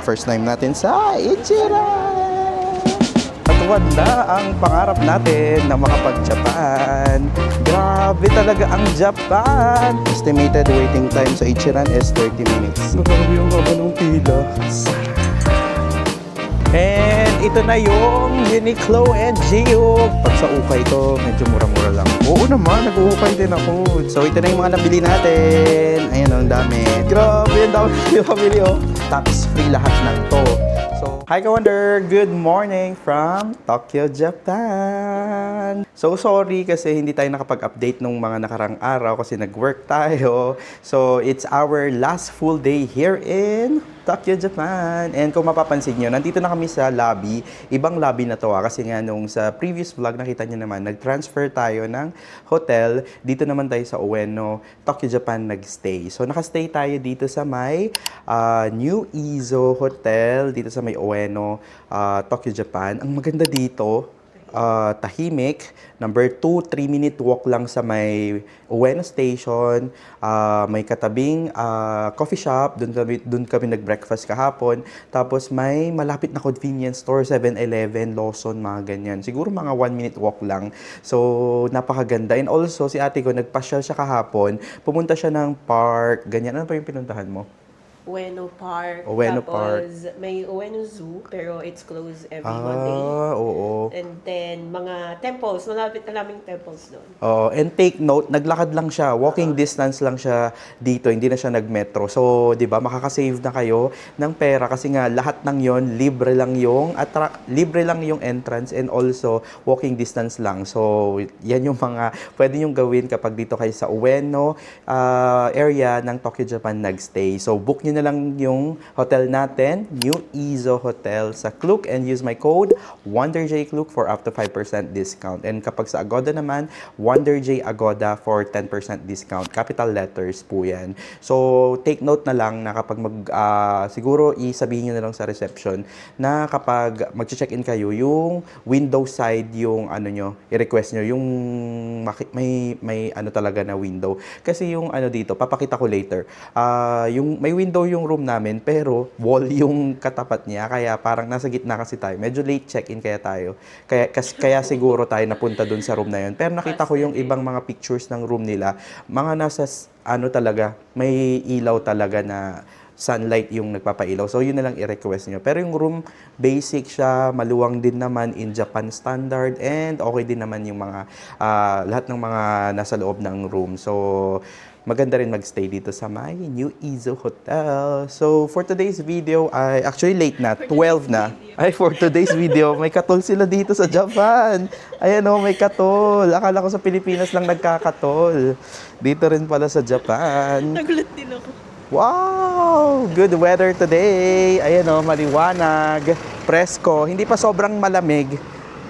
First time natin sa Ichiran! At na ang pangarap natin na makapag-Japan. Grabe talaga ang Japan! Estimated waiting time sa Ichiran is 30 minutes. Grabe yung haba ng pila. And ito na yung Uniqlo and Gio. Pag sa ukay to, medyo mura-mura lang. Oo naman, nag-uukay din ako. So ito na yung mga nabili natin. Ayan, ang dami. Grabe, ang dami yung pabili, oh. Tax free lahat ng to. So, hi ka-wonder! Good morning from Tokyo, Japan! So, sorry kasi hindi tayo nakapag-update nung mga nakarang araw kasi nag-work tayo. So, it's our last full day here in Tokyo, Japan. And kung mapapansin nyo, nandito na kami sa lobby. Ibang lobby na to kasi nga nung sa previous vlog nakita nyo naman, nag-transfer tayo ng hotel. Dito naman tayo sa Ueno, Tokyo, Japan nag-stay. So, nakastay tayo dito sa may New Izo Hotel, dito sa may Ueno, Tokyo, Japan. Ang maganda dito, tahimik. Number 2, 3-minute walk lang sa may Ueno Station. May katabing coffee shop. Doon kami nag-breakfast kahapon. Tapos may malapit na convenience store, 7-Eleven, Lawson, mga ganyan. Siguro mga 1-minute walk lang. So, napakaganda. And also, si ate ko, nagpasyal siya kahapon. Pumunta siya ng park, ganyan. Ano pa yung pinuntahan mo? Ueno Park. Ueno Tapos, Park. may Ueno Zoo, pero it's closed every one day. Oo. And then, mga temples. Malapit na naming temples doon. Oh, and take note, naglakad lang siya, walking distance lang siya dito, hindi na siya nagmetro. So, 'di ba, makaka-save na kayo ng pera kasi nga lahat ng 'yon libre lang yung entrance and also walking distance lang. So, 'yan yung mga pwede yung gawin kapag dito kayo sa Ueno area ng Tokyo, Japan nagstay. So, book niyo na lang yung hotel natin, New Izo Hotel sa Klook, and use my code WonderJKlook for up to 5% discount. And kapag sa Agoda naman, WonderJ Agoda for 10% discount. Capital letters po yan. So, take note na lang na kapag siguro isabihin nyo na lang sa reception na kapag mag-check-in kayo, yung window side yung ano nyo, i-request nyo, yung may ano talaga na window. Kasi yung ano dito, papakita ko later, yung may window yung room namin, pero wall yung katapat niya, kaya parang nasa gitna kasi tayo. Medyo late check-in kaya tayo. Kaya siguro tayo napunta dun sa room na yun. Pero nakita ko yung ibang mga pictures ng room nila, mga nasa ano talaga, may ilaw talaga na sunlight yung nagpapailaw. So, yun na lang i-request nyo. Pero yung room, basic siya, maluwang din naman in Japan standard, and okay din naman yung mga, lahat ng mga nasa loob ng room. So, maganda rin magstay dito sa my New Izo Hotel. So, for today's video, ay actually late na, 12 na. Ay, for today's video, may katol sila dito sa Japan. Ayan o, may katol. Akala ko sa Pilipinas lang nagkakatol. Dito rin pala sa Japan. Nagulat din ako. Wow! Good weather today. Ayan o, maliwanag. Presko. Hindi pa sobrang malamig.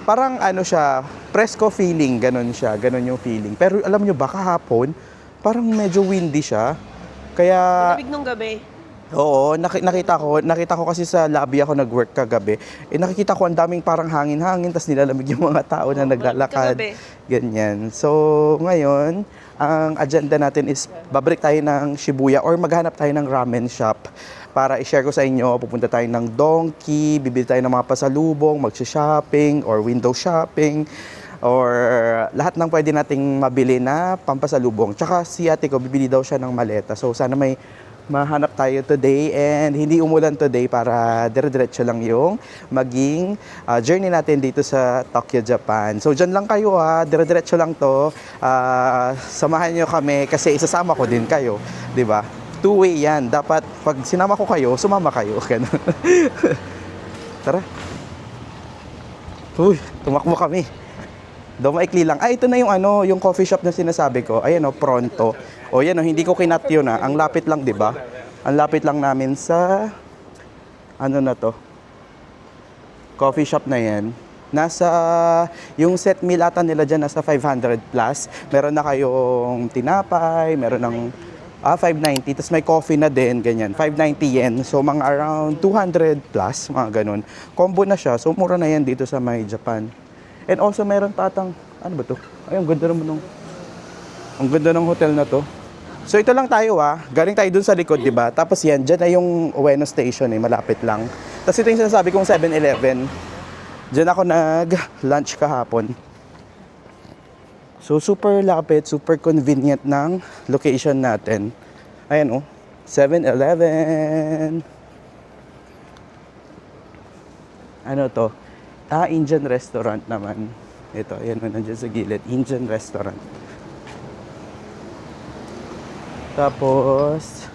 Parang ano siya, presko feeling. Ganon siya. Ganon yung feeling. Pero alam nyo ba, kahapon, parang medyo windy siya. Kaya... Malamig nung gabi. Oo, nakita ko kasi sa lobby ako nag-work kagabi. Nakikita ko ang daming parang hangin-hangin, tapos nilalamig yung mga tao na naglalakad. Ganyan. So, ngayon, ang agenda natin is babalik tayo ng Shibuya or maghanap tayo ng ramen shop para i-share ko sa inyo. Pupunta tayo ng Donkey, bibili tayo ng mga pasalubong, mag-shopping or window shopping, or lahat ng pwede nating mabili na pampasalubong. Tsaka si ate ko, bibili daw siya ng maleta. So, sana may mahanap tayo today and hindi umulan today para dire-diretso lang yung maging journey natin dito sa Tokyo, Japan. So, dyan lang kayo ha. Dire-diretso lang to. Samahan nyo kami kasi isasama ko din kayo. 'Di ba? Two-way yan. Dapat pag sinama ko kayo, sumama kayo. Tara. Uy, tumakbo kami. Daw maikli lang. Ito na yung ano, yung coffee shop na sinasabi ko. Ayan o, Pronto. O yan o, hindi ko kinat yun ha. Ang lapit lang, di ba? Ang lapit lang namin sa, ano na to? Coffee shop na yan. Nasa, yung set meal ata nila dyan, nasa 500 plus. Meron na kayong tinapay, meron ng 590. Tapos may coffee na din, ganyan. 590 yen. So, mga around 200 plus, mga ganun. Combo na siya. So, mura na yan dito sa may Japan. And also, meron patang, ano ba to? Ay, ang ganda naman ng hotel na to. So ito lang tayo galing tayo dun sa likod, di ba? Tapos yan, dyan na yung Ueno Station malapit lang. Tapos ito yung sinasabi kong 7-Eleven. Dyan ako nag-lunch kahapon. So super lapit, super convenient ng location natin. Ayan 7-Eleven. Ano to? Indian restaurant naman. Ito, ayan nandiyan sa gilid. Indian restaurant. Tapos,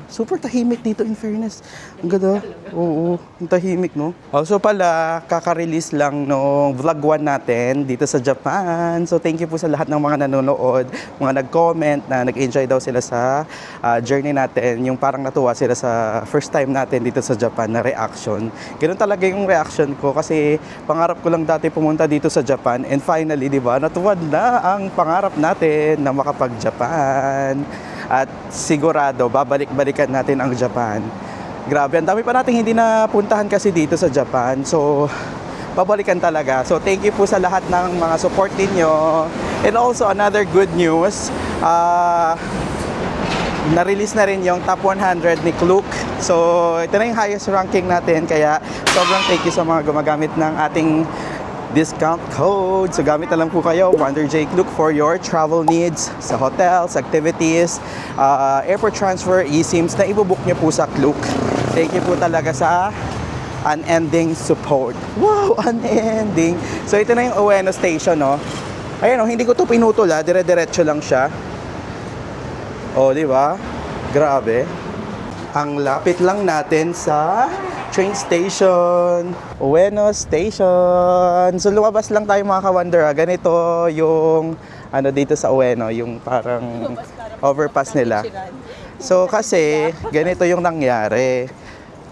super tahimik dito in fairness. Ang ganda. Oo, ang tahimik, no? Also pala, kaka-release lang nung vlog 1 natin dito sa Japan. So thank you po sa lahat ng mga nanonood, mga nag-comment na nag-enjoy daw sila sa journey natin. Yung parang natuwa sila sa first time natin dito sa Japan na reaction. Ganun talaga yung reaction ko kasi pangarap ko lang dati pumunta dito sa Japan and finally, di ba, natuwad na ang pangarap natin na makapag-Japan. At sigurado, babalik-balikan natin ang Japan. Grabe, ang dami pa natin hindi napuntahan kasi dito sa Japan. So, babalikan talaga. So, thank you po sa lahat ng mga support ninyo. And also, another good news, na-release na rin yung top 100 ni Klook. So, ito na yung highest ranking natin. Kaya, sobrang thank you sa mga gumagamit ng ating discount code. So gamit na lang po kayo, Wonder J Klook, for your travel needs sa hotels, activities, airport transfer, eSIMs na ibubook nyo po sa Klook. Thank you po talaga sa unending support. Wow, unending. So ito na yung Ueno Station, no? Ayan, hindi ko to pinutol, dire-diretso lang siya. Oh, di ba? Grabe. Ang lapit lang natin sa train station, Ueno Station. So lumabas lang tayo mga ka-wonder. Ganito yung dito sa Ueno, yung parang overpass nila. So kasi ganito yung nangyari.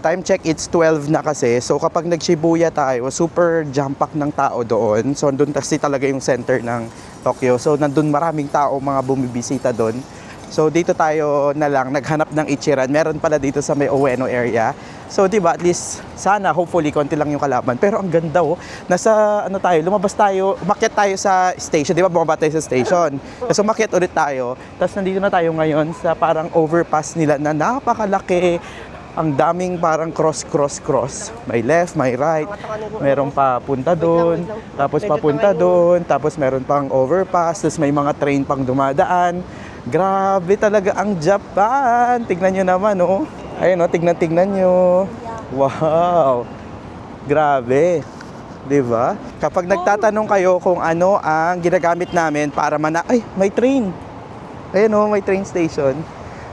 Time check, it's 12 na kasi. So kapag nag-Shibuya tayo, super jam-pack ng tao doon. So doon kasi talaga yung center ng Tokyo. So nandun maraming tao, mga bumibisita doon. So dito tayo na lang naghanap ng Ichiran. Meron pala dito sa may Ueno area. So 'di ba, at least sana hopefully konti lang yung kalaban. Pero ang ganda Nasa tayo, lumabas tayo, umakyat tayo sa station. 'Di ba, bumaba tayo sa station. Tapos umakyat ulit tayo. Tapos nandito na tayo ngayon sa parang overpass nila na napakalaki. Ang daming parang cross. May left, may right. Meron pa punta doon, tapos papunta doon, tapos meron pang overpass, tapos may mga train pang dumadaan. Grabe talaga ang Japan. Tignan nyo naman, Ayun, tignan nyo. Wow. Grabe. 'Di ba? Kapag nagtatanong kayo kung ano ang ginagamit namin para ay, may train. Ayun, may train station.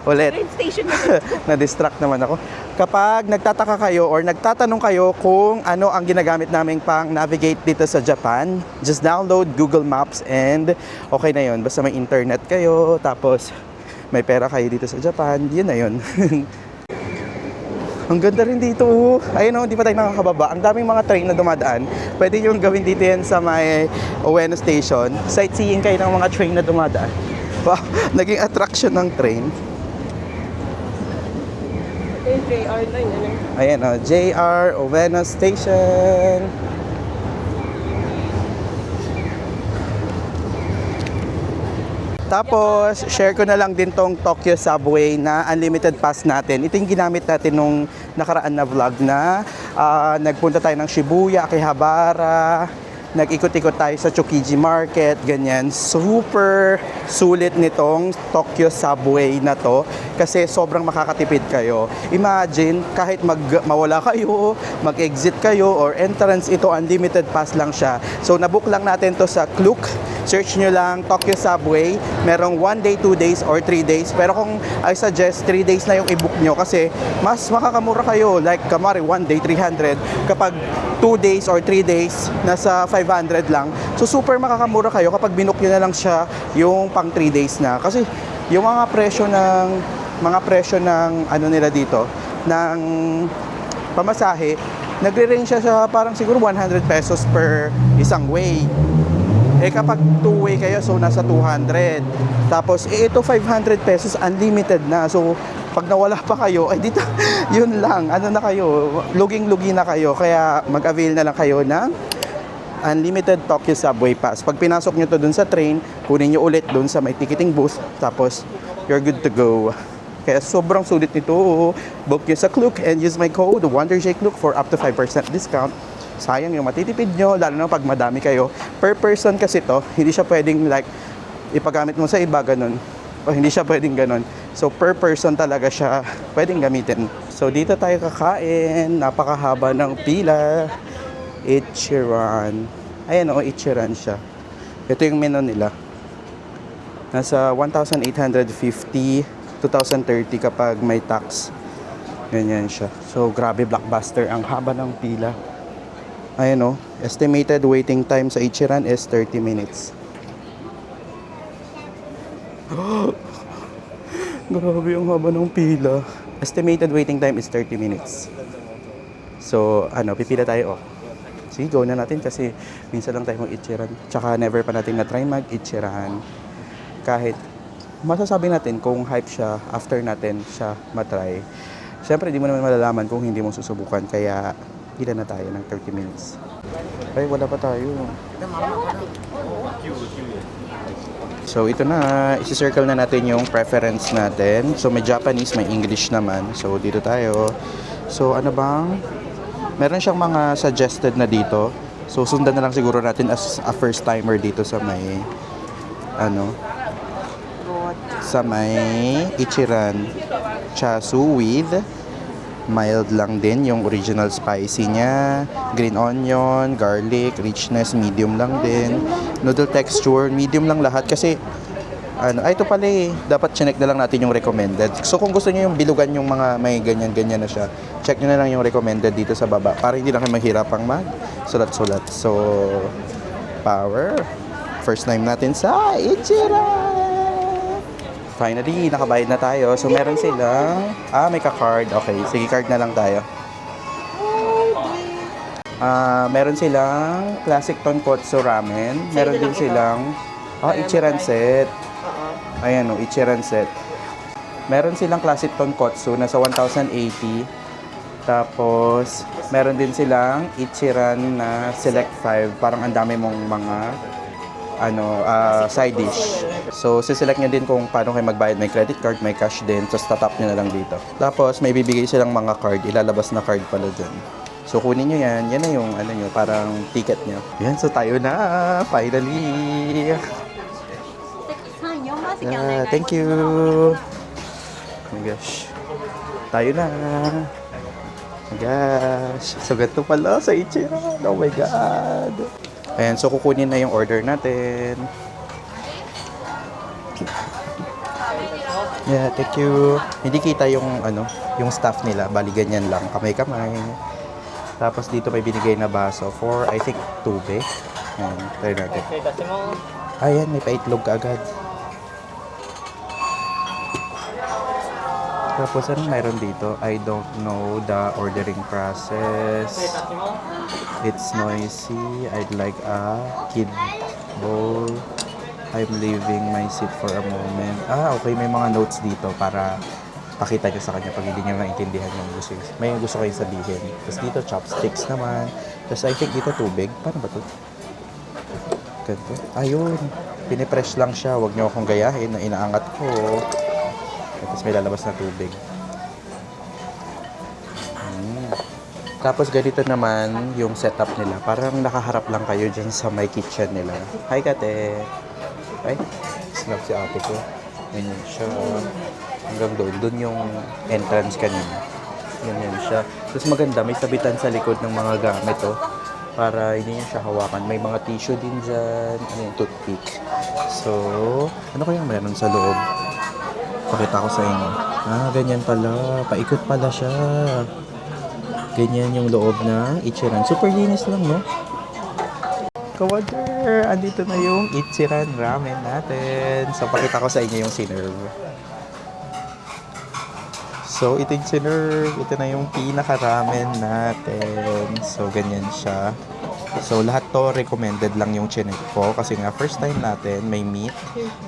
Ulit. Train station na. Na-distract naman ako. Kapag nagtataka kayo or nagtatanong kayo kung ano ang ginagamit naming pang navigate dito sa Japan, just download Google Maps and okay na yun. Basta may internet kayo, tapos may pera kayo dito sa Japan, yun na yun. Ang ganda rin dito. Ayun, hindi pa tayo nakakababa. Ang daming mga train na dumadaan. Pwede nyo gawin dito yan sa may Ueno Station. Sightseeing kayo ng mga train na dumadaan. Wow, naging attraction ng train. JR line, Ayan, JR Ueno Station. Tapos, share ko na lang din tong Tokyo Subway na unlimited pass natin. Ito yung ginamit natin nung nakaraan na vlog na nagpunta tayo ng Shibuya, Akihabara, nag-ikot-ikot tayo sa Chokiji Market, ganyan. Super sulit nitong Tokyo Subway na to kasi sobrang makakatipid kayo. Imagine, kahit mawala kayo, mag-exit kayo, or entrance, ito unlimited pass lang siya. So, nabook lang natin to sa Klook. Search nyo lang Tokyo Subway. Merong 1 day, 2 days, or 3 days. Pero kung I suggest 3 days na yung i-book nyo kasi mas makakamura kayo. Like, kamari 1 day, 300. Kapag 2 days or 3 days, nasa 500 lang. So, super makakamura kayo kapag binook nyo na lang siya yung pang 3 days na. Kasi yung mga presyo ng ano nila dito, ng pamasahe, nagre-range siya sa parang siguro 100 pesos per isang way. Kapag 2-way kayo, so nasa 200. Tapos, ito 500 pesos, unlimited na. So, pag nawala pa kayo, ay dito, yun lang. Ano na kayo, luging-lugi na kayo. Kaya, mag-avail na lang kayo ng unlimited Tokyo Subway Pass. Pag pinasok nyo to dun sa train, kunin nyo ulit dun sa may ticketing booth, tapos you're good to go. Kaya sobrang sulit nito. Book nyo sa Klook and use my code WonderJKlook for up to 5% discount. Sayang yung matitipid nyo, lalo na pag madami kayo. Per person kasi to, hindi siya pwedeng like ipagamit mo sa iba, ganun. O hindi siya pwedeng ganun. So per person talaga siya pwedeng gamitin. So dito tayo kakain, napakahaba ng pila. Ichiran. Ayan o, Ichiran siya. Ito yung menu nila. Nasa 1,850, 2,030 kapag may tax. Ganyan siya. So grabe, blockbuster. Ang haba ng pila. Ayan o, estimated waiting time sa Ichiran is 30 minutes. Grabe, ang haba ng pila. Estimated waiting time is 30 minutes. So, pipila tayo. Sige, go na natin kasi minsan lang tayo mag-Ichiran. Tsaka never pa natin na-try mag-Ichiran. Kahit masasabi natin kung hype siya after natin siya matry. Siyempre, di mo naman malalaman kung hindi mo susubukan. Kaya, ilan na tayo ng 30 minutes. Ay, wala pa tayo. So, ito na. Isi-circle na natin yung preference natin. So, may Japanese, may English naman. So, dito tayo. So, ano bang... Meron siyang mga suggested na dito. So, sundan na lang siguro natin as a first timer dito sa may sa may Ichiran Chasu with mild lang din yung original spicy niya, green onion, garlic, richness, medium lang din. Noodle texture, medium lang lahat kasi ito pala dapat chinek na lang natin yung recommended. So kung gusto niyo yung bilugan yung mga may ganyan-ganyan na siya, check nyo na lang yung recommended dito sa baba para hindi lang kayo mahirapang mag-sulat-sulat. So, power. First time natin sa Ichiran! Finally, nakabayad na tayo. So, meron silang... may ka-card. Okay, sige, card na lang tayo. Meron silang classic tonkotsu ramen. Meron din silang... Ichiran set. Ayan o, Ichiran set. Meron silang classic tonkotsu na sa 1,080. Tapos, meron din silang Ichiran na Select 5. Parang ang dami mong mga side dish. So, siselect nyo din kung paano kayo magbayad. May credit card, may cash din. Tapos, tatap nyo na lang dito. Tapos, may bibigay silang mga card. Ilalabas na card pala dyan. So, kunin nyo yan. Yan na yung, parang ticket nyo. Yan, so tayo na. Finally. Thank you. Oh my gosh. Tayo na. Oh my gosh. So, ganito pala sa Ichiran. Oh my God. Ayan, so kukunin na yung order natin. Yeah, thank you. Hindi kita yung yung staff nila, bali ganyan lang, kamay-kamay. Tapos dito may binigay na baso for I think tubig. Ayan, try natin. Ayan, may paitlog ka agad. Tapos ano mayroon dito? I don't know the ordering process. It's noisy. I'd like a kid bowl. I'm leaving my seat for a moment. Okay. May mga notes dito para pakita nyo sa kanya pag hindi nyo maintindihan yung may gusto kayong sabihin. Tapos dito, chopsticks naman. Tapos I think dito, tubig. Paano ba ito? Ganito. Ayun. Pinipress lang siya. Huwag nyo akong gayahin na inaangat ko. Tapos may lalabas na tubig. Tapos ganito naman yung setup nila. Parang nakaharap lang kayo dyan sa may kitchen nila. Hi, Kate! Ay, snap si ate ko. Ganyan siya. Hanggang doon. Doon yung entrance kanina. Ganyan siya. Tapos maganda, may sabitan sa likod ng mga gamit, para hindi niya siya hawakan. May mga tissue din dyan. Yung toothpick. So, ano kayang meron sa loob? Pakita ko sa inyo. Ganyan pala. Paikot pala siya. Ganyan yung loob na Ichiran. Super linis lang, no? Kawader! Andito na yung Ichiran ramen natin. So, pakita ko sa inyo yung sinerve. So, ito yung sinerve. Ito na yung pinaka-ramen natin. So, ganyan siya. So, lahat to recommended lang yung chinek ko. Kasi nga, first time natin, may meat.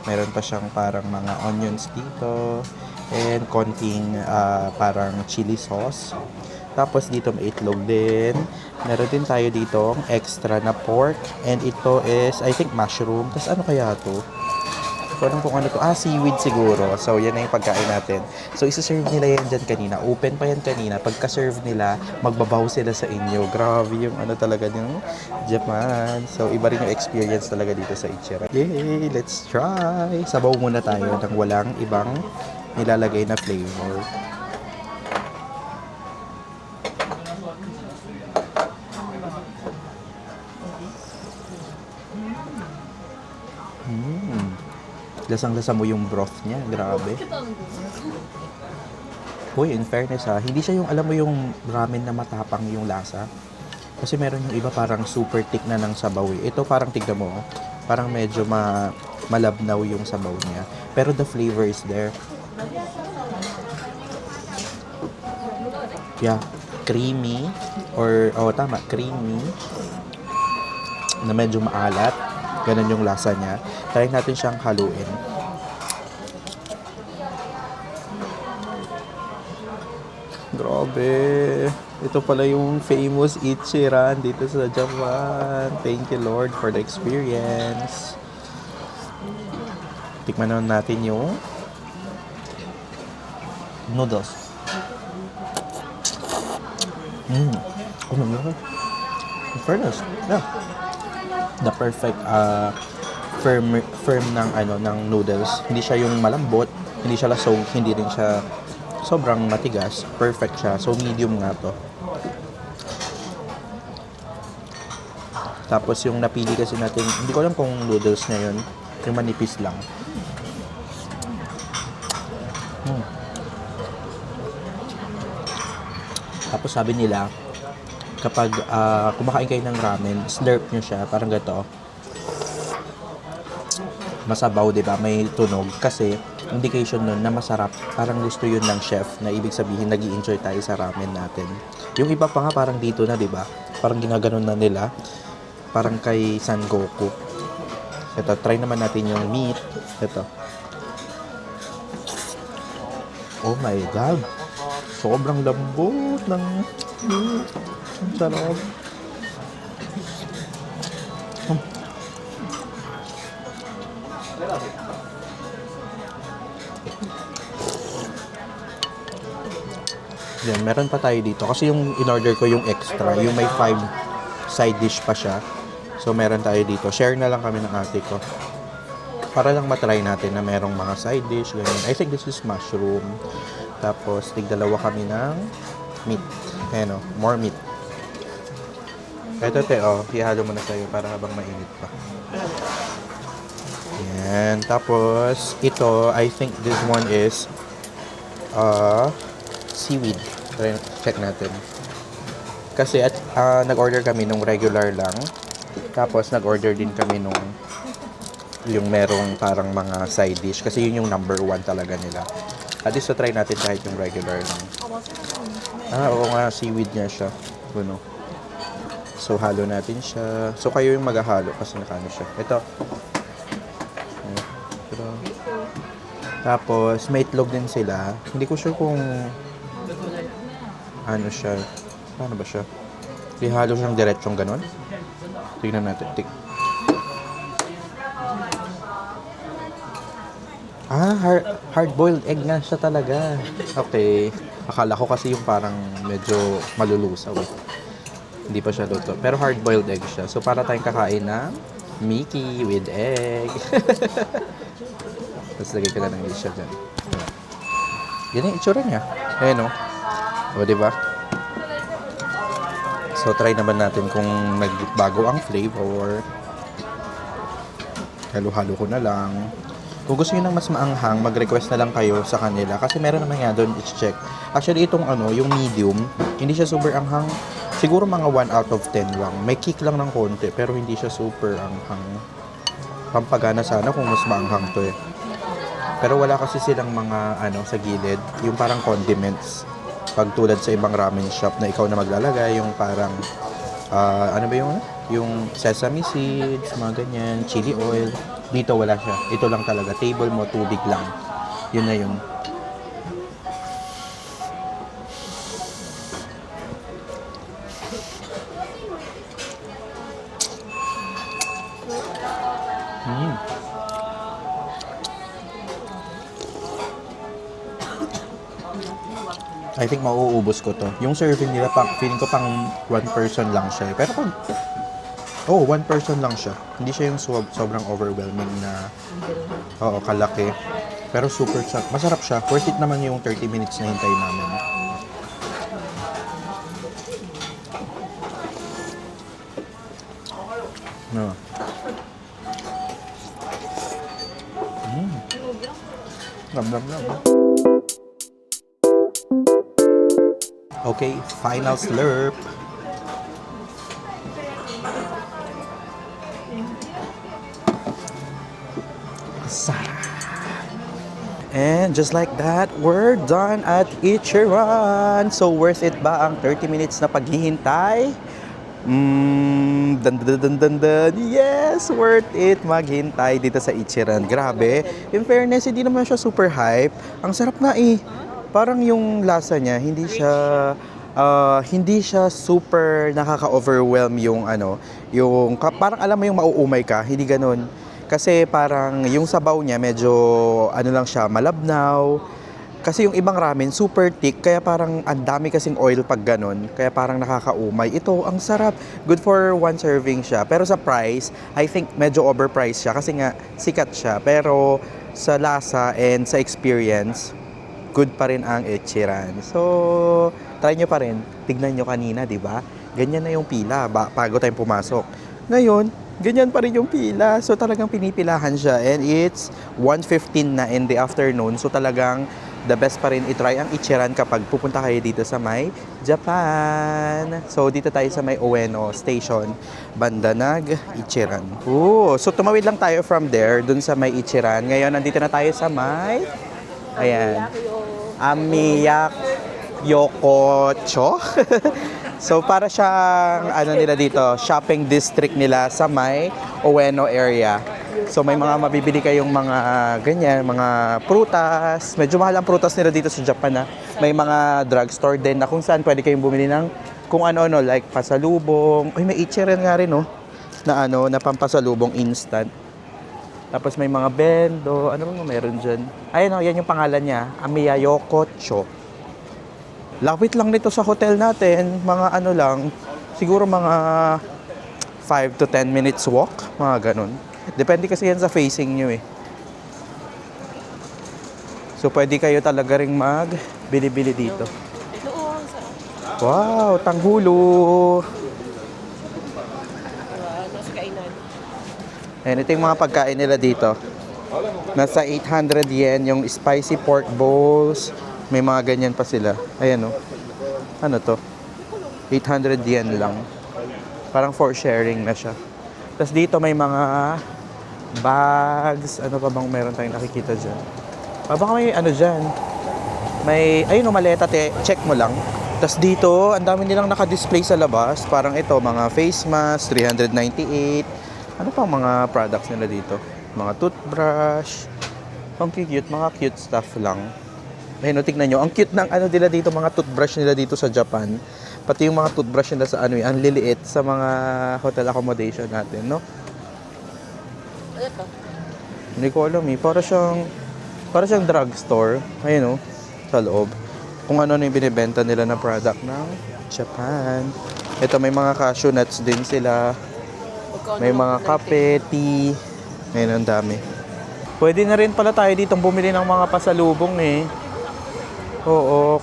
Meron pa siyang parang mga onions dito. And konting parang chili sauce. Tapos dito may itlog din. Meron din tayo dito extra na pork. And ito is, I think, mushroom. Tapos ano kaya to? Parang kung ano to. Seaweed siguro. So, yan na yung pagkain natin. So, isa-serve nila yan dyan kanina. Open pa yan kanina. Pagka-serve nila, magbabaw sila sa inyo. Grabe yung ano talaga yung Japan. So, iba rin yung experience talaga dito sa Ichiran. Yay! Let's try! Sabaw muna tayo ng walang ibang nilalagay na flavor. Lasang-lasa mo yung broth niya. Grabe. Uy, in fairness hindi siya yung, alam mo yung ramen na matapang yung lasa. Kasi meron yung iba parang super thick na ng sabaw eh. Ito parang tignan mo, parang medyo malabnaw yung sabaw niya. Pero the flavor is there. Yeah, creamy. Tama, creamy. Na medyo maalat. Ganun yung lasa niya. Try natin siyang haluin. Grabe. Ito pala yung famous Ichiran dito sa Japan. Thank you, Lord, for the experience. Tikman naman natin yung noodles. Ano yun? In fairness, yeah. The perfect firm ng noodles. Hindi siya yung malambot, hindi siya lasog, hindi rin siya sobrang matigas. Perfect siya. So medium nga to. Tapos yung napili kasi natin, hindi ko alam kung noodles na yun, yung manipis lang. Tapos sabi nila, kapag kumakain kayo ng ramen, slurp nyo siya, parang gato. Masabaw, di ba? May tunog. Kasi, indication nun na masarap. Parang gusto yun ng chef, na ibig sabihin, nag-i-enjoy tayo sa ramen natin. Yung iba pa nga, parang dito na, di ba? Parang ginaganon na nila. Parang kay San Goku. Ito, try naman natin yung meat. Ito. Oh my God! Sobrang lambot ng meat. Ang sarap. Yan, meron pa tayo dito. Kasi yung in-order ko yung extra, yung may 5 side dish pa siya. So, meron tayo dito. Share na lang kami ng ate ko. Para lang matry natin na merong mga side dish. Ganyan. I think this is mushroom. Tapos, tigdalawa kami ng meat. Ayan o, more meat. Ito, ihalo mo na sa'yo para habang mainit pa. Yan. Tapos, ito, I think this one is seaweed. Check natin. Kasi nag-order kami nung regular lang. Tapos, nag-order din kami nung yung merong parang mga side dish. Kasi yun yung number 1 talaga nila. At least, try natin kahit yung regular lang. Oo nga, seaweed niya siya. Ano. So, halo natin siya. So, kayo yung maghahalo kasi nakano siya. Ito. Tapos, may itlog din sila. Hindi ko sure kung ano siya. Paano ba siya? Ihalo siyang diretsong ganon. Tingnan natin. Hard-boiled egg nga siya talaga. Okay. Akala ko kasi yung parang medyo malulusaw eh. Hindi pa siya luto. Pero hard-boiled egg siya. So, para tayong kakain ng Mickey with egg. Tapos lagay ko na ng siya dyan. Yan yung itsura niya. Ayan o. O, diba? So, try naman natin kung nagbago ang flavor. Halo-halo ko na lang. Kung gusto niyo ng mas maanghang, mag-request na lang kayo sa kanila. Kasi meron naman nga doon, i-check. Actually, itong yung medium, hindi siya super anghang. Siguro mga 1 out of 10 lang. May kick lang ng konti, pero hindi siya super anghang. Pampagana sana kung mas maanghang to eh. Pero wala kasi silang mga sa gilid, yung parang condiments. Pag tulad sa ibang ramen shop na ikaw na maglalagay, yung parang ano ba yung sesame seeds, mga ganyan, chili oil. Dito wala siya. Ito lang talaga. Table mo, tubig lang. Yun na yun. I think mauubos ko to. Yung serving nila, feeling ko pang one person lang siya. Pero pag, one person lang siya. Hindi siya yung sobrang overwhelming na, kalaki. Pero super siya. Masarap siya. Worth it naman yung 30 minutes na hintay namin. No. Lam. Okay, final slurp. And just like that, we're done at Ichiran. So worth it ba ang 30 minutes na paghihintay? Yes, worth it maghintay dito sa Ichiran. Grabe. In fairness, hindi naman siya super hype. Ang sarap nga eh. Parang yung lasa niya, hindi siya super nakaka-overwhelm yung parang alam mo yung mauumay ka, hindi ganun. Kasi parang yung sabaw niya medyo lang siya, malabnaw. Kasi yung ibang ramen super thick, kaya parang ang dami kasing oil pag ganun, kaya parang nakakaumay. Ito, ang sarap. Good for one serving siya. Pero sa price, I think medyo overpriced siya kasi nga sikat siya. Pero sa lasa and sa experience, good pa rin ang Ichiran. So, try nyo pa rin. Tignan nyo kanina, di ba? Ganyan na yung pila bago tayong pumasok. Ngayon, ganyan pa rin yung pila. So, talagang pinipilahan siya. And it's 1:15 na in the afternoon. So, talagang the best pa rin itry ang Ichiran kapag pupunta kayo dito sa may Japan. So, dito tayo sa may Ueno Station, banda nag Ichiran. So tumawid lang tayo from there, dun sa may Ichiran. Ngayon, nandito na tayo sa may, ayan, Amiyak Yokocho. So, para siyang, nila dito, shopping district nila sa may Ueno area. So, may mga mabibili kayong mga ganyan, mga prutas. Medyo mahal ang prutas nila dito sa Japan, ha. May mga drugstore din na kung saan pwede kayong bumili ng kung ano-ano, like pasalubong. Uy, may Ichiran nga rin, no? Na pampasalubong instant. Tapos may mga bendo. Ano bang meron dyan? Ayun, yan yung pangalan niya. Amiya Yokocho. Lapit lang nito sa hotel natin. Mga lang, siguro mga 5 to 10 minutes walk. Mga ganun. Depende kasi yan sa facing nyo eh. So, pwede kayo talaga ring mag-bili-bili dito. Ito ang sarap. Wow, tanghulo! Nasa kainan. Ayan, ito yung mga pagkain nila dito. Nasa 800 yen yung spicy pork bowls. May mga ganyan pa sila. Ayan o. Ano to? 800 yen lang. Parang for sharing na siya. Tapos dito may mga bags. Ano pa bang meron tayong nakikita dyan? Baka may dyan. May, ayun o, maleta. Check mo lang. Tapos dito, ang dami nilang nakadisplay sa labas. Parang ito, mga face mask, 398. Ano pa mga products nila dito? Mga toothbrush. Ang cute, mga cute stuff lang. Ayun o, tignan nyo. Ang cute ng nila dito, mga toothbrush nila dito sa Japan. Pati yung mga toothbrush nila sa ang liliit sa mga hotel accommodation natin, no? Ano to? Hindi ko alam eh. Para siyang drugstore. Ayun o, sa loob. Kung ano yung binibenta nila na product ng Japan. Ito, may mga cashew nuts din sila. May mga kape, tea. Ayun, ang dami. Pwede na rin pala tayo ditong bumili ng mga pasalubong eh. Oo.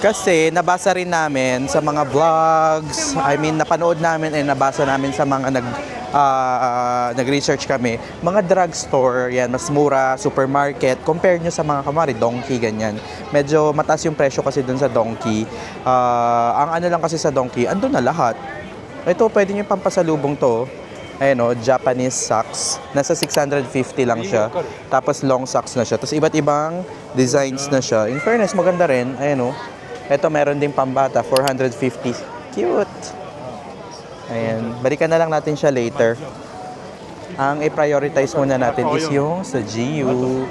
Kasi nabasa rin namin sa mga vlogs, napanood namin and nabasa namin sa mga nag-research kami, mga drugstore, yan, mas mura, supermarket, compare nyo sa mga kamari, Donkey, ganyan. Medyo mataas yung presyo kasi dun sa Donkey. Ang lang kasi sa Donkey, andun na lahat. Ito, pwede nyo pampasalubong to. Ayan o, Japanese socks. Nasa 650 lang siya. Tapos long socks na siya. Tapos iba't ibang designs na siya. In fairness, maganda rin. Ayan o. Ito meron ding pambata, 450. Cute! Ayan. Balikan na lang natin siya later. Ang i-prioritize muna natin is yung sa GU.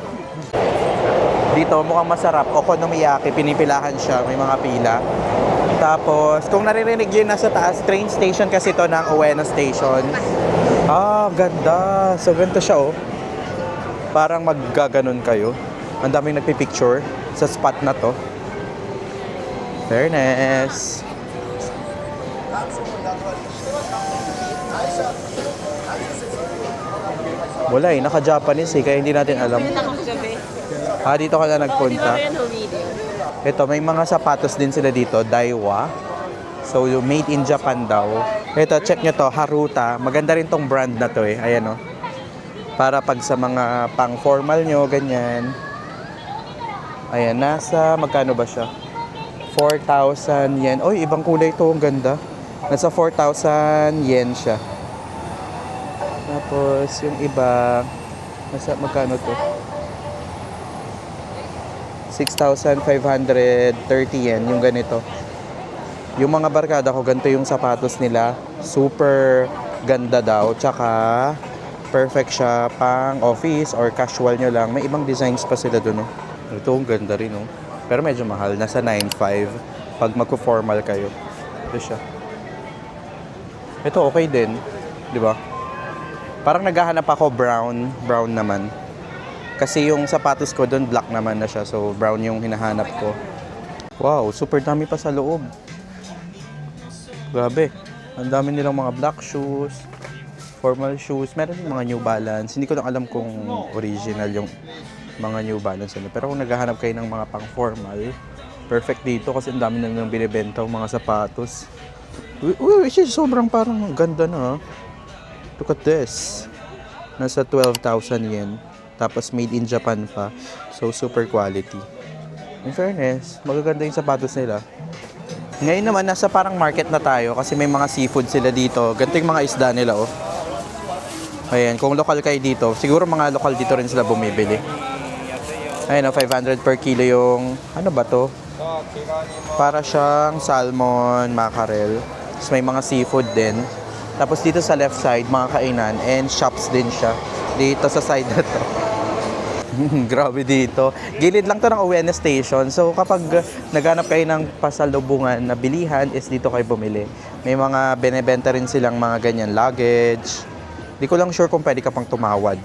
Dito, mukhang masarap. Okonomiyaki, pinipilahan siya. May mga pila. Tapos, kung naririnig yun nasa taas, train station kasi to ng Ueno Station. Ah, ganda. So, ganito siya, oh. Parang maggaganon kayo. Ang daming nagpipicture sa spot na to. Fairness. Wala eh, naka-Japanese eh, kaya hindi natin alam. Ah, dito ka na nagpunta. Ito, may mga sapatos din sila dito, Daiwa. So, yung made in Japan daw. Ito, check nyo to, Haruta. Maganda rin tong brand na to eh. Ayan, oh. Para pag sa mga pang-formal nyo, ganyan. Ayan, nasa, magkano ba siya? 4,000 yen. Oy, ibang kulay to, ang ganda. Nasa 4,000 yen siya. Tapos, yung iba, nasa, magkano to? 6,530 yen, yung ganito. Yung mga barkada ko, ganito yung sapatos nila. Super ganda daw. Tsaka, perfect siya pang office or casual nyo lang. May ibang designs pa sila dun, oh. Ito, ang ganda rin, oh. Pero medyo mahal. Nasa 9,500 pag magko-formal kayo. Ito siya. Ito, okay din. Di ba? Parang naghahanap ako brown naman. Kasi yung sapatos ko doon black naman na siya. So brown yung hinahanap ko. Wow, super dami pa sa loob. Grabe. Ang dami nilang mga black shoes, formal shoes. Meron yung mga New Balance. Hindi ko lang alam kung original yung mga New Balance. Pero kung naghahanap kayo ng mga pang-formal, perfect dito kasi ang dami nang binibenta ng mga sapatos. Uy, sobrang parang ganda na. Look at this. Nasa 12,000 yen. Tapos made in Japan pa. So, super quality. In fairness, magaganda yung sapatos nila. Ngayon naman, nasa parang market na tayo kasi may mga seafood sila dito. Ganito yung mga isda nila, oh. Ayan, kung local kayo dito, siguro mga local dito rin sila bumibili. Ayan, oh, 500 per kilo yung, ano ba to? Para siyang salmon, mackerel. Tapos may mga seafood din. Tapos dito sa left side, mga kainan and shops din siya. Dito sa side na to. Grabe dito. Gilid lang to ng Ueno Station. So kapag naghanap kayo ng pasalubungan na bilihan, is dito kayo bumili. May mga benebenta rin silang mga ganyan luggage. Di ko lang sure kung pwede ka pang tumawad.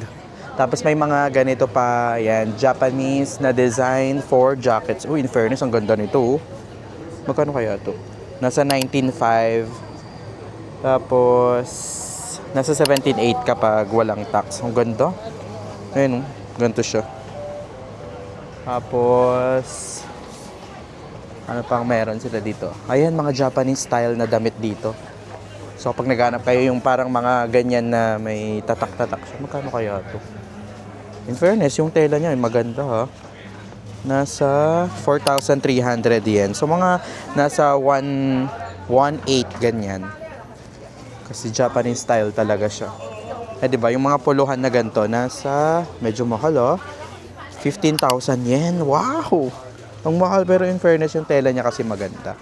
Tapos may mga ganito pa, yan, Japanese na design for jackets. In fairness, ang ganda nito. Magkano kaya to? Nasa 19,500. Tapos, nasa 17,800 kapag walang tax. Ang ganda. Ayun, ganito siya. Tapos, ano pang meron sila dito? Ayan, mga Japanese style na damit dito. So, pag naghanap kayo yung parang mga ganyan na may tatak-tatak siya, magkano kaya to? In fairness, yung tela niya, maganda ha. Nasa 4,300 yen. So, mga nasa 1,800 ganyan. Kasi Japanese style talaga siya. Di ba? Yung mga puluhan na ganito, nasa medyo mahal, oh. 15,000 yen. Wow! Ang mahal, pero in fairness, yung tela niya kasi maganda.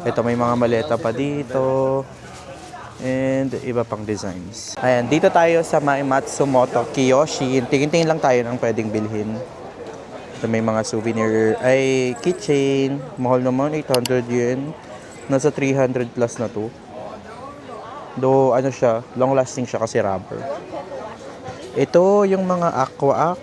Ito, may mga maleta pa dito. And iba pang designs. Ayan, dito tayo sa Matsumoto Kiyoshi. Tingin-tingin lang tayo ng pwedeng bilhin. Ito, may mga souvenir, keychain. Mahal naman, 800 yen. Nasa 300 plus na to. Do ano siya, long lasting siya kasi rubber. Ito yung mga aqua.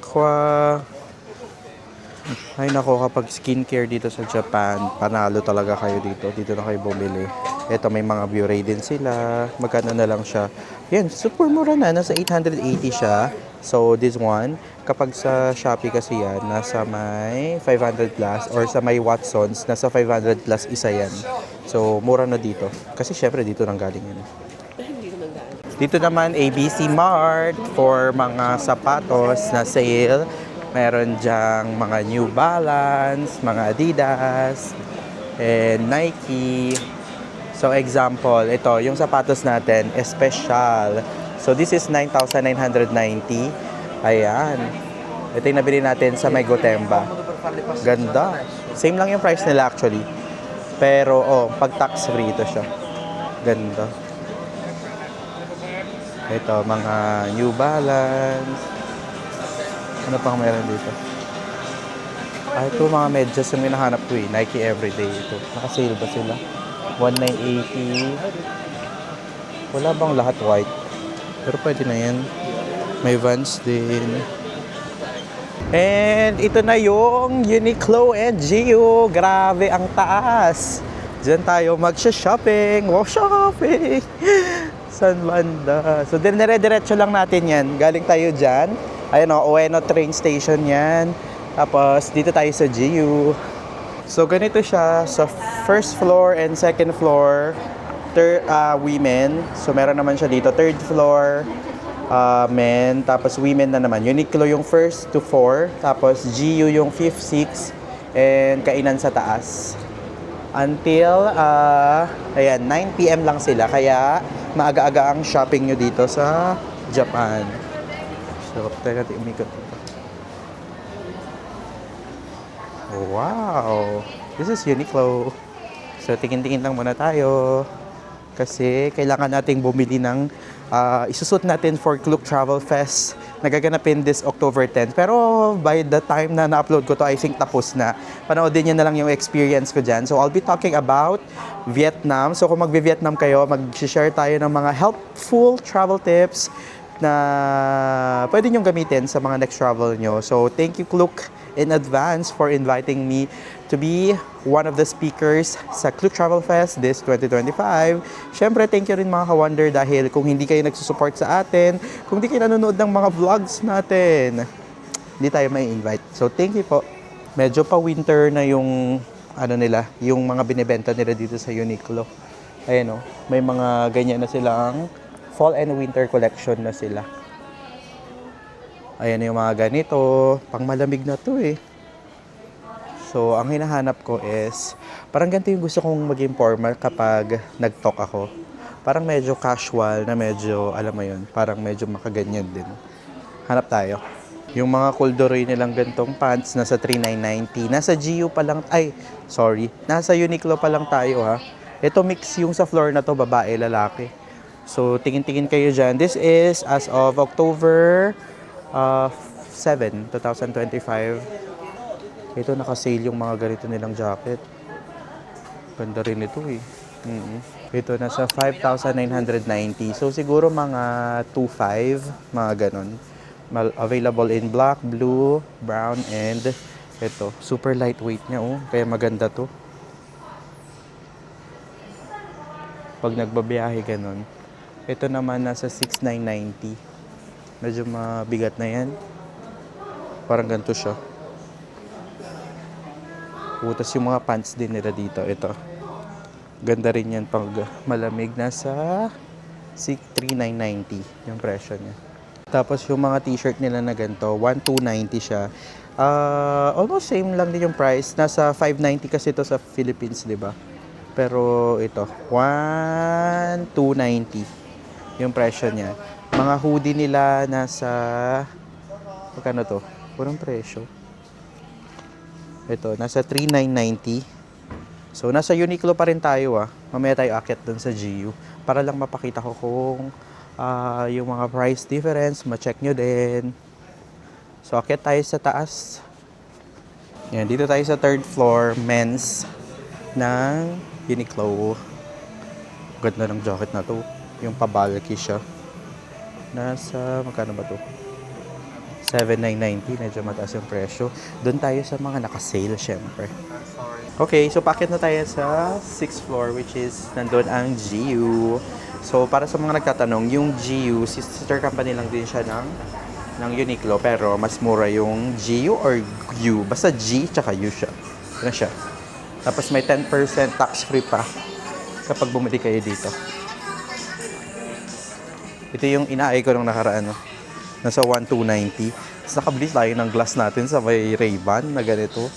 Ay nako, kapag skincare dito sa Japan, panalo talaga kayo dito. Dito na kayo bumili. Ito may mga Bure din sila. Magkano na lang siya? Yan, super mura na. Nasa 880 siya. So this one, kapag sa Shopee kasi yan, nasa may 500 plus or sa may Watsons, nasa 500 plus isa yan. So mura na dito. Kasi syempre dito nang galing yan. Dito naman, ABC Mart for mga sapatos na sale. Meron dyang mga New Balance, mga Adidas, and Nike. So example, ito, yung sapatos natin, special. So this is 9,990. Ayan. Ito yung nabili natin sa May Gotemba. Ganda. Same lang yung price nila actually. Pero, pag tax free ito siya. Ganda. Ito, mga New Balance. Ano pang meron dito? Ito mga medyas yung hinahanap ko eh. Nike Everyday ito. Naka-sale ba sila? 1980. Wala bang lahat white? Pero pwede na yan. May Vans din. And ito na yung Uniqlo and Gio. Grabe ang taas. Diyan tayo magsha-shopping. Wow, shopping! San banda? So, dire-diretso lang natin yan. Galing tayo dyan. Ayun o, Ueno train station yan. Tapos, dito tayo sa GU. So, ganito siya. Sa first floor and second floor, women. So, meron naman siya dito. Third floor, men. Tapos, women na naman. Uniqlo yung first to 4. Tapos, GU yung 5th, 6. And kainan sa taas. Until, ayan, 9 PM lang sila. Kaya, maaga-aga ang shopping nyo dito sa Japan. So, teka, umikot dito. Wow! This is Uniqlo. So, tingin-tingin lang muna tayo. Kasi, kailangan nating bumili ng isusot natin for Klook Travel Fest. Nagaganapin this October 10. Pero, by the time na na-upload ko to, I think tapos na. Panoodin nyo na lang yung experience ko dyan. So, I'll be talking about Vietnam. So, kung magbe-Vietnam kayo, mag-share tayo ng mga helpful travel tips na pwede nyong gamitin sa mga next travel nyo. So, thank you, Klook, in advance for inviting me to be one of the speakers sa Klook Travel Fest this 2025. Siyempre, thank you rin mga ka-Wonder dahil kung hindi kayo nagsusupport sa atin, kung hindi kayo nanonood ng mga vlogs natin, hindi tayo may invite. So, thank you po. Medyo pa winter na yung ano nila, yung mga binebenta nila dito sa Uniqlo. Ayan o, may mga ganyan na silang fall and winter collection na sila. Ayan yung mga ganito. Pang malamig na to eh. So, ang hinahanap ko is, parang ganito yung gusto kong maging formal kapag nag-talk ako. Parang medyo casual na medyo, alam mo yun, parang medyo makaganyan din. Hanap tayo. Yung mga corduroy nilang gantong pants, nasa 3,990. Nasa GU pa lang, nasa Uniqlo pa lang tayo ha. Ito mix yung sa floor na to, babae, lalaki. So, tingin-tingin kayo dyan. This is as of October 7, 2025. Ito, naka-sale yung mga ganito nilang jacket. Ganda rin ito eh. Ito, nasa 5,990. So, siguro mga 2,500, mga ganon. Available in black, blue, brown, and ito. Super lightweight niya oh. Kaya maganda to. Pag nagbabiyahe ganon. Ito naman nasa 6,990. Medyo mabigat na yan. Parang ganito siya. Tapos yung mga pants din nila dito. Ito. Ganda rin yan pag malamig. Nasa 3,990 yung presyo niya. Tapos yung mga t-shirt nila na ganito, 1,290 siya. Almost same lang din yung price. Nasa 590 kasi ito sa Philippines, di ba? Pero ito, 1,290 yung presyo niya. Mga hoodie nila nasa, magkano to? Kurang presyo. Ito, nasa 3,990. So, nasa Uniqlo pa rin tayo ah. Mamaya tayo akit dun sa GU. Para lang mapakita ko kung yung mga price difference, ma-check nyo din. So, akit tayo sa taas. Yan, dito tayo sa third floor, men's ng Uniqlo. Ganda ng jacket na to. Yung pa-bulky siya. Nasa, magkano ba to? 7,990. Medyo mataas yung presyo. Doon tayo sa mga naka-sale, syempre. Okay, so pakit na tayo sa 6th floor, which is nandun ang GU. So, para sa mga nagtatanong, yung GU, sister company lang din siya ng Uniqlo, pero mas mura yung GU or U. Basta G, tsaka U siya. Yan siya. Tapos may 10% tax-free pa kapag bumili kayo dito. Ito yung inaay ko nung nakaraan. No? Nasa 1,290. Tapos nakabili tayo ng glass natin sa may Ray-Ban na ganito.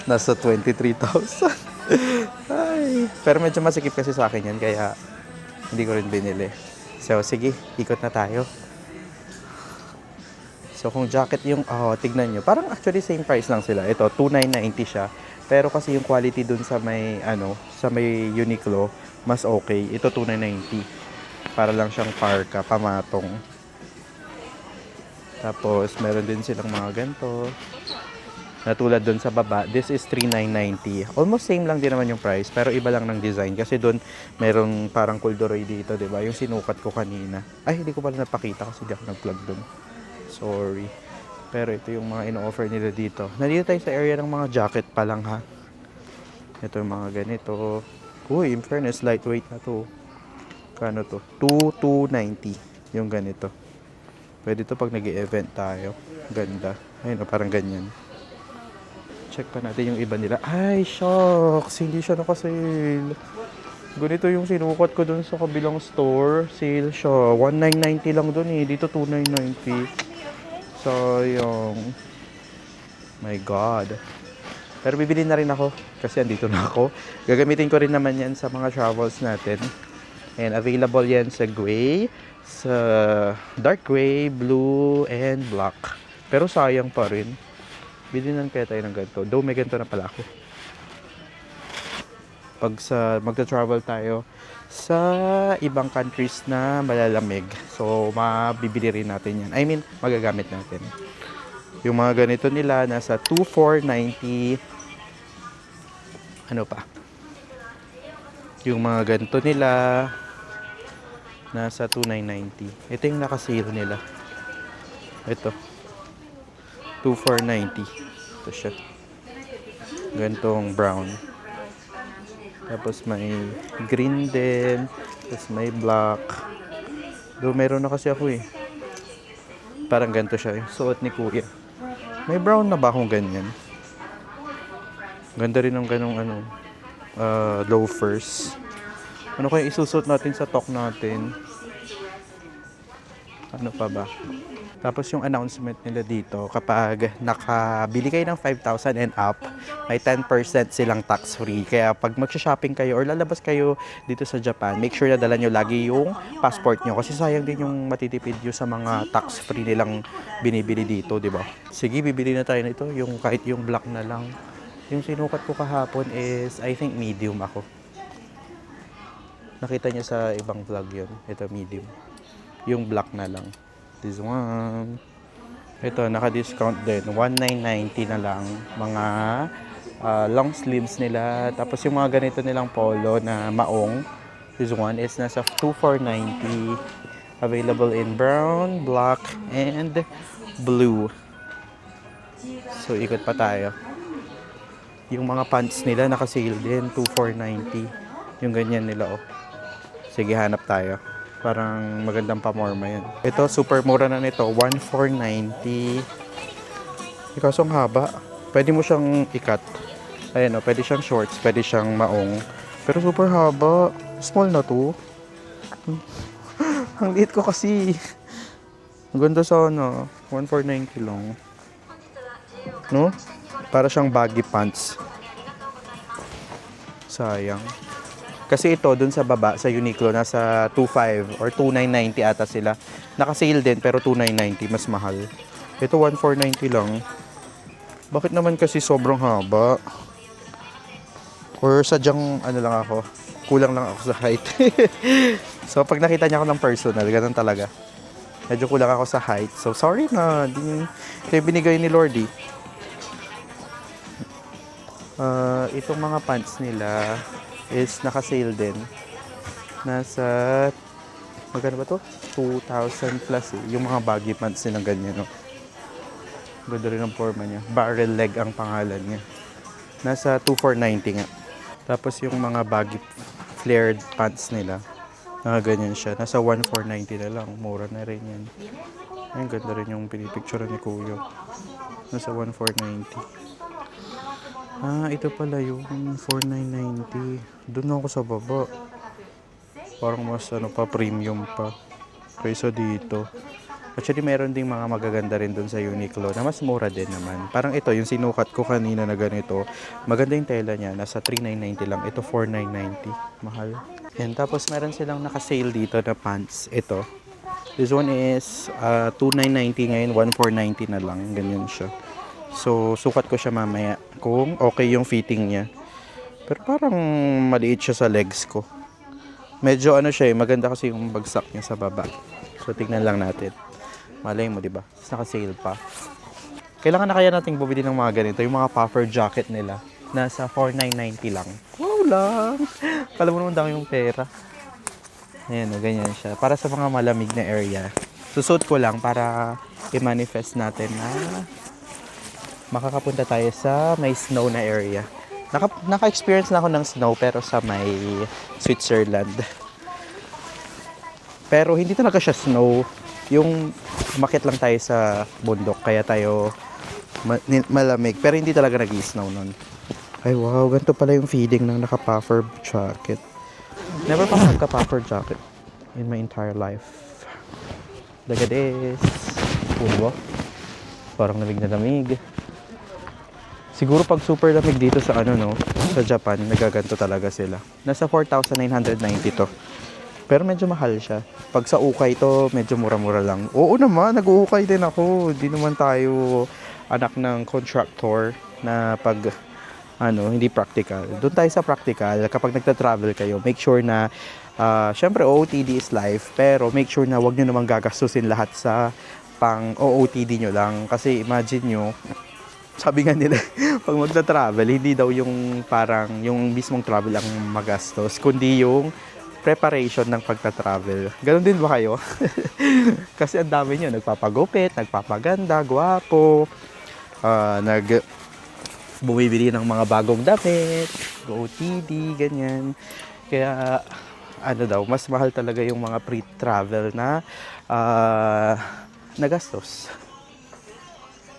Nasa 23,000. Ay. Pero medyo masikip kasi sa akin yan, kaya hindi ko rin binili. So, sige, ikot na tayo. So, kung jacket yung, tignan nyo. Parang actually same price lang sila. Ito, 2,990 siya. Pero kasi yung quality dun sa may, sa may Uniqlo, mas okay. Ito, 2,990. Para lang siyang parka, pamatong. Tapos, meron din silang mga ganito. na tulad doon sa baba. This is 3,990. Almost same lang din naman yung price, pero iba lang ng design. Kasi doon, merong parang corduroy dito, di ba? Yung sinukat ko kanina. Ay, hindi ko pala napakita kasi di ako nag-vlog doon. Sorry. Pero ito yung mga ino-offer nila dito. Nandito tayo sa area ng mga jacket pa lang, ha? Ito yung mga ganito. Uy, in fairness, lightweight na to. Kano to? 2,290 yung ganito. Pwede to pag nag-e-event tayo. Ganda. Ayun, parang ganyan. Check pa natin yung iba nila. Ay, shucks! Hindi siya nakasale. Ganito yung sinukat ko dun sa kabilang store. Sale siya. 1,990 lang dun eh. Dito 2,990. Sayang. My God. Pero bibili na rin ako. Kasi andito na ako. Gagamitin ko rin naman yan sa mga travels natin. And available yan sa gray, sa dark gray, blue, and black. Pero sayang pa rin. Bilinan kaya tayo ng ganito. Though may ganito na pala ako. Pag magta-travel tayo sa ibang countries na malalamig. So, mabibili rin natin yan. I mean, magagamit natin. Yung mga ganito nila, nasa 2,490. Ano pa? Yung mga ganito nila, nasa 2,990. Ito yung naka-sale nila. Ito. 2,490. Ito siya. Gantong brown. Tapos may green din. Tapos may black. Doon meron na kasi ako eh. Parang ganito siya. Yung suot ni kuya. May brown na ba akong ganyan? Ganda rin ng ganong loafers. Ano kaya isusot natin sa talk natin? Ano pa ba? Tapos yung announcement nila dito, kapag nakabili kayo ng 5,000 and up, may 10% silang tax-free. Kaya pag magsha-shopping kayo or lalabas kayo dito sa Japan, make sure na dala nyo lagi yung passport nyo. Kasi sayang din yung matitipid nyo sa mga tax-free nilang binibili dito, di ba? Sige, bibili na tayo nito. Yung kahit yung black na lang. Yung sinukat ko kahapon is, I think medium ako. Nakita niyo sa ibang vlog yun. Ito medium. Yung black na lang. This one. Ito, naka-discount din. 1,990 na lang. Mga long sleeves nila. Tapos yung mga ganito nilang polo na maong. This one is nasa 2,490. Available in brown, black, and blue. So, ikot pa tayo. Yung mga pants nila naka-sale din. 2,490. Yung ganyan nila, oh. Sige, hanap tayo. Parang magandang pamorma yan. Ito, super mura na nito. 1,490. Kaso ang haba. Pwede mo siyang ikat. Ayan o, pwede siyang shorts. Pwede siyang maong. Pero super haba. Small na to. Ang liit ko kasi. Ang ganda sana. 1,490 lang. No? Para siyang baggy pants. Sayang. Kasi ito, dun sa baba, sa Uniqlo, nasa 2,500 or 2,990 ata sila. Naka-sale din, pero 2,990, mas mahal. Ito, 1,490 lang. Bakit naman kasi sobrang haba? Or sadyang, ano lang ako, kulang lang ako sa height. So, pag nakita niya ako ng personal, ganun talaga. Medyo kulang ako sa height. So, sorry na. Ito yung binigay ni Lordy. Itong mga pants nila is naka-sale din. Nasa, magkano ba to? 2,000 plus eh. Yung mga baggy pants nilang ganyan, no? Ganda rin ang forma niya. Barrel leg ang pangalan niya. Nasa 2,490 nga. Tapos yung mga baggy flared pants nila, ganyan siya. Nasa 1,490 na lang. Mura na rin yan. Ayun, ganda rin yung pinipicture ni Kuya. Nasa 1,490. Ito pala yung 4,990. Doon ako sa baba. Parang mas pa, premium pa. Kaysa dito. Actually, meron ding mga magaganda rin doon sa Uniqlo na mas mura din naman. Parang ito, yung sinukat ko kanina na ganito. Maganda yung tela niya. Nasa 3,990 lang. Ito, 4,990. Mahal. Yan. Tapos, meron silang naka-sale dito na pants. Ito. This one is 2,990 ngayon. 1,490 na lang. Ganyan siya. So, sukat ko siya mamaya kung okay yung fitting niya. Pero parang maliit siya sa legs ko. Medyo siya maganda kasi yung bagsak niya sa baba. So, tignan lang natin. Malay mo, di ba? Naka-sale pa. Kailangan na kaya nating bumili ng mga ganito, yung mga puffer jacket nila. Nasa 4,990 lang. Wow lang! Kala mo naman dami yung pera. Ayan o, ganyan siya. Para sa mga malamig na area. Susuot ko lang para i-manifest natin na makakapunta tayo sa may snow na area. Naka-experience na ako ng snow pero sa may Switzerland. Pero hindi talaga siya snow. Yung umakyat lang tayo sa bundok kaya tayo malamig. Pero hindi talaga nag-snow nun. Ay wow, ganito pala yung feeling ng naka-puffer jacket. Never pa nagka-puffer jacket in my entire life. Look at this. Wow. Parang lamig na lamig. Siguro pag super lamig dito sa sa Japan, nagaganto talaga sila. Nasa 4,990 to. Pero medyo mahal siya. Pag sa ukay to, medyo mura-mura lang. Oo naman, nag-uukay din ako. Hindi naman tayo anak ng contractor na pag hindi practical. Doon tayo sa practical. Kapag nagta-travel kayo, make sure na syempre OOTD is life, pero make sure na wag nyo namang gagastusin lahat sa pang OOTD nyo lang. Kasi imagine nyo, sabi nga nila, pag magta-travel, hindi daw yung parang yung mismong travel ang magastos, kundi yung preparation ng pagta-travel. Ganon din ba kayo? Kasi ang dami nyo, nagpapagupit, nagpapaganda, gwapo, bumibili ng mga bagong damit, OOTD, ganyan. Kaya, mas mahal talaga yung mga pre-travel na nagastos.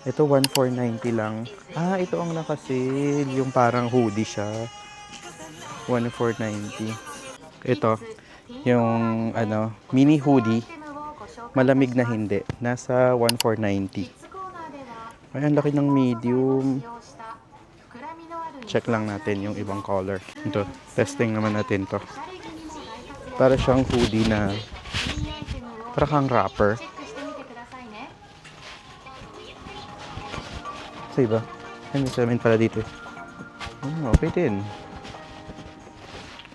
Ito, 1,490 lang. Ito ang naka-sale. Yung parang hoodie siya. 1,490. Ito, yung mini hoodie. Malamig na hindi. Nasa 1,490. Ay, ang laki ng medium. Check lang natin yung ibang color. Ito, testing naman natin to. Para siyang hoodie na para kang wrapper. Sa iba. Ay, may salamin pala dito. Okay din.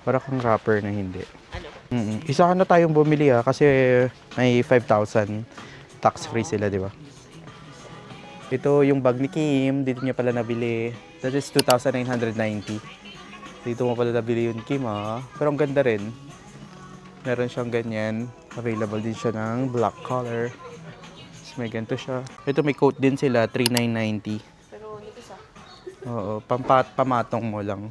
Para kang wrapper na hindi. Isa na tayong bumili kasi may 5,000 tax free sila, di ba? Ito yung bag ni Kim. Dito niya pala nabili. That is 2,990. Dito mo pala nabili yun, Kim, Pero ang ganda rin. Meron siyang ganyan. Available din siya ng black color. May ganito siya. Ito may coat din sila, 3,990. Pero dito sa? Oo, pamatong mo lang.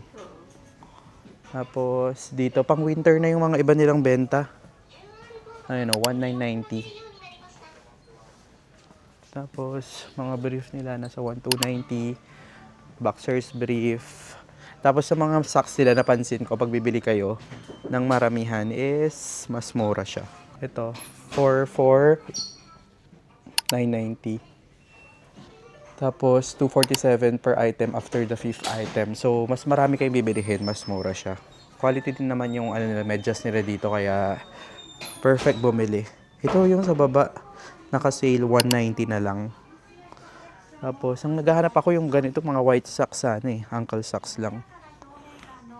Tapos dito, pang winter na yung mga iba nilang benta. Ayun 1,990. Tapos mga brief nila nasa 1,290. Boxers brief. Tapos sa mga socks nila, napansin ko pag bibili kayo ng maramihan is mas mura siya. Ito, 990. Tapos 247 per item after the 5th item. So mas marami kayong bibilihin, mas mura siya. Quality din naman yung nila, medyas nila dito kaya perfect bumili. Ito yung sa baba, naka-sale 190 na lang. Tapos ang naghahanap ako yung ganito mga white socks ankle socks lang.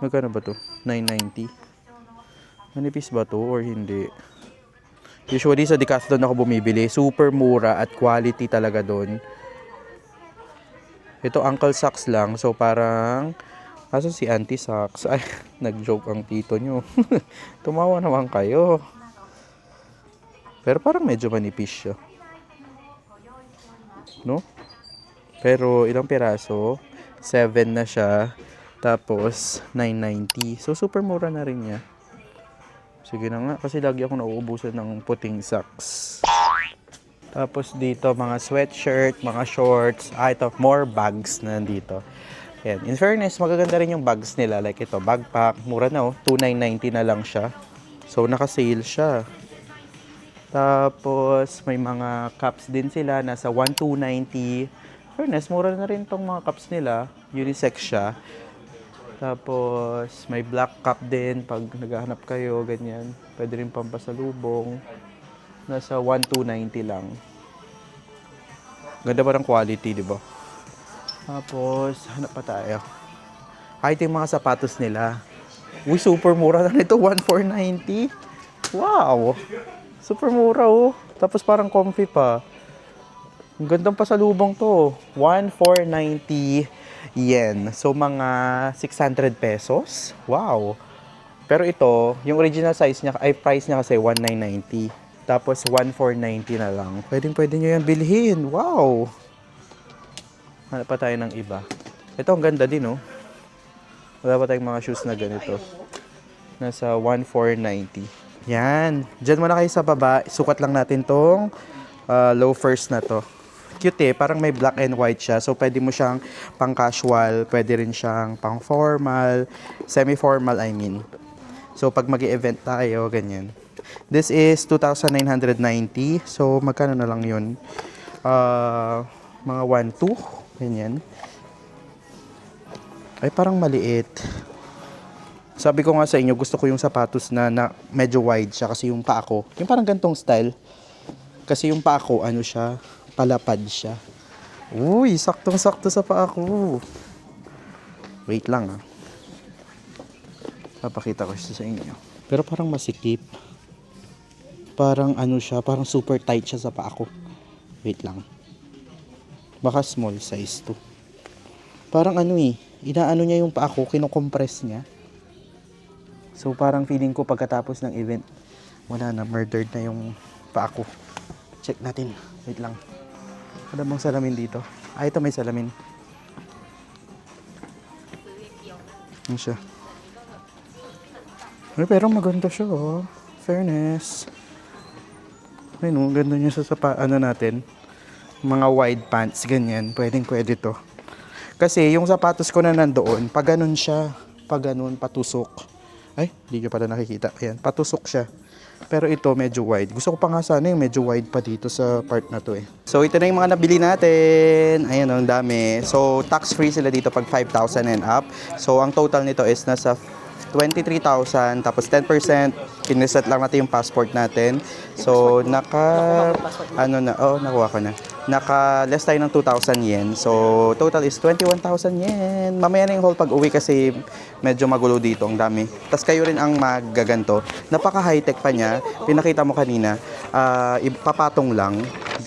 Magkano ba to? 990. Manipis ba to or hindi? Usually sa Decathlon ako bumibili. Super mura at quality talaga doon. Ito ankle socks lang. So parang kaso si Auntie Socks. Ay, nag-joke ang tito nyo. Tumawa naman kayo. Pero parang medyo manipis siya. No? Pero ilang piraso? 7 na siya. Tapos 990. So super mura na rin niya. Sige na nga, kasi lagi ako nauubusan ng puting socks. Tapos dito, mga sweatshirt, mga shorts. Ito, more bags na nandito. Ayan. In fairness, magaganda rin yung bags nila. Like ito, backpack. Mura na 2,990 na lang siya. So, naka-sale siya. Tapos, may mga cups din sila. Nasa 1,290. Fairness, mura na rin tong mga cups nila. Unisex siya. Tapos, may black cup din pag naghahanap kayo, ganyan. Pwede rin pampasalubong. Nasa 1,290 lang. Ganda pa ng quality, di ba? Tapos, hanap pa tayo. Ito yung mga sapatos nila. Uy, super mura na nito. 1,490. Wow! Super mura, Tapos parang comfy pa. Ang gandang pasalubong to. 1,490 yen. So, mga 600 pesos. Wow. Pero ito, yung original size niya, ay price niya kasi 1,990. Tapos 1,490 na lang. Pwede nyo yan bilhin. Wow. Hanap pa tayo ng iba. Ito, ang ganda din, oh. Wala pa tayong mga shoes na ganito. Nasa 1,490. Yan. Diyan muna kayo sa baba. Sukat lang natin tong loafers na to. Cute eh. Parang may black and white siya. So, pwede mo siyang pang casual. Pwede rin siyang pang formal. Semi-formal, I mean. So, pag mag-event tayo, ganyan. This is 2,990. So, magkano na lang yun? Mga 1,200. Ganyan. Ay, parang maliit. Sabi ko nga sa inyo, gusto ko yung sapatos na medyo wide siya kasi yung paa ko, yung parang gantong style. Kasi yung paa ko, ano siya, palapad siya. Uy, saktong-sakto sa paa ko. Wait lang ah. Papakita ko siya sa inyo. Pero parang masikip. Parang ano siya, parang super tight siya sa paa ko. Wait lang. Baka small size to. Parang ano eh, inaano niya yung paa ko, kinocompress niya. So parang feeling ko pagkatapos ng event, wala na, murdered na yung paa ko. Check natin. Wait lang. Ano bang salamin dito? Ah, ito may salamin. Ano siya? Ay, pero maganda siya, oh. Fairness. Ay, no, ganda niya sa ano natin. Mga wide pants, ganyan. Pwede to. Kasi yung sapatos ko na nandoon, pag ganun siya, pag ganun, patusok. Ay, hindi nyo pala nakikita. Ayan, patusok siya. Pero ito, medyo wide. Gusto ko pa nga sana yung medyo wide pa dito sa part na to eh. So, ito na yung mga nabili natin. Ayan, ang dami. So, tax-free sila dito pag 5,000 and up. So, ang total nito is nasa 23,000. Tapos 10%, kiniset lang natin yung passport natin. So, nakuha ko na. Naka-less tayo ng 2,000 yen. So, total is 21,000 yen. Mamaya na yung haul pag uwi kasi medyo magulo dito. Ang dami. Tapos kayo rin ang magaganto. Napaka-high-tech pa niya. Pinakita mo kanina. Papatong lang.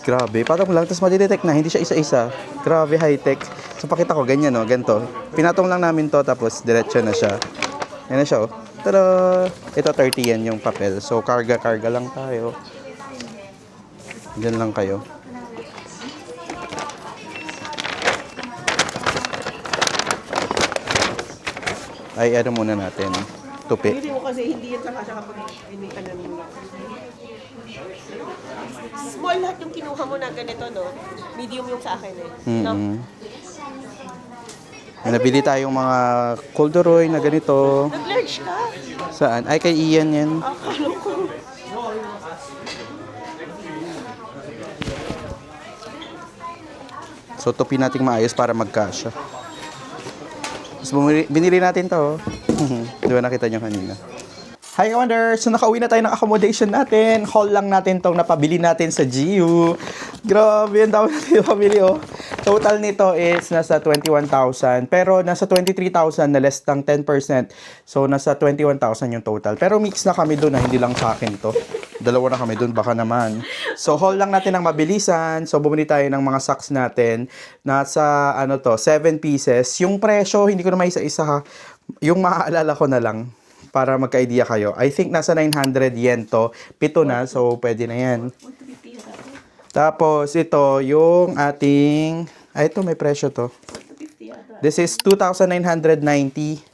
Grabe. Patong lang. Tapos madidetect na. Hindi siya isa-isa. Grabe, high-tech. So, pakita ko. Ganyan, no? Ganito. Pinatong lang namin to. Tapos, diretso na siya. Yan na siya, oh. Tada! Ito, 30 yen yung papel. So, karga-karga lang tayo. Diyan lang kayo. Ay, ano muna natin. Tupi. Hindi mo kasi hindi yan saka kapag hindi ka na small lahat yung kinuha mo na ganito, no? Medium yung sa akin eh. No? Nabili tayong mga corduroy na ganito. Nag-large ka? Saan? Ay, kay Ian yan. Akala ko. So, tupi natin maayos para magkasya. Tapos binili natin to. Di ba nakita nyo kanina? Hi, Wonders! So, nakauwi na tayo ng accommodation natin. Haul lang natin tong napabili natin sa GU. Grabe, ang dami natin pabili, oh. Total nito is nasa 21,000. Pero nasa 23,000 na less than 10%. So, nasa 21,000 yung total. Pero mix na kami doon, hindi lang sa akin to. Dalawa na kami doon, baka naman. So, haul lang natin ng mabilisan. So, bumili tayo ng mga socks natin. Nasa, 7 pieces. Yung presyo, hindi ko na isa-isa ha. Yung maaalala ko na lang para magka-idea kayo. I think nasa 900 yen to. 7 na, so pwede na yan. Tapos, ito, yung ating... ito, may presyo to. This is 2,990.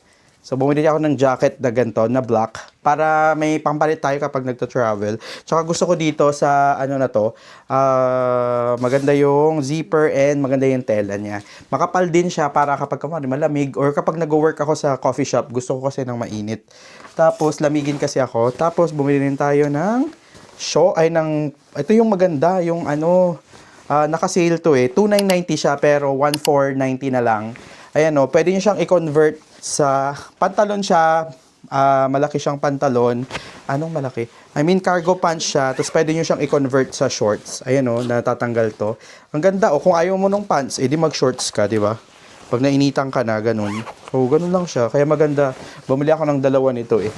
So, bumili ako ng jacket na ganito, na black, para may pampalit tayo kapag nagto-travel. Tsaka gusto ko dito sa, maganda yung zipper and maganda yung tela niya. Makapal din siya para kapag malamig or kapag nag-work ako sa coffee shop, gusto ko kasi ng mainit. Tapos, lamigin kasi ako. Tapos, bumili rin tayo ng ito yung maganda, yung naka-sale to eh. 2,990 siya pero 1,490 na lang. Ayan pwede nyo siyang i-convert sa pantalon siya. Malaki siyang pantalon. Anong malaki? I mean, cargo pants siya. Tapos pwede nyo siyang i-convert sa shorts. Ayan natatanggal to. Ang ganda kung ayaw mo ng pants, edi mag-shorts ka, di ba? Pag nainitan ka na, ganun. So, ganun lang siya. Kaya maganda. Bumili ako ng 2 nito eh.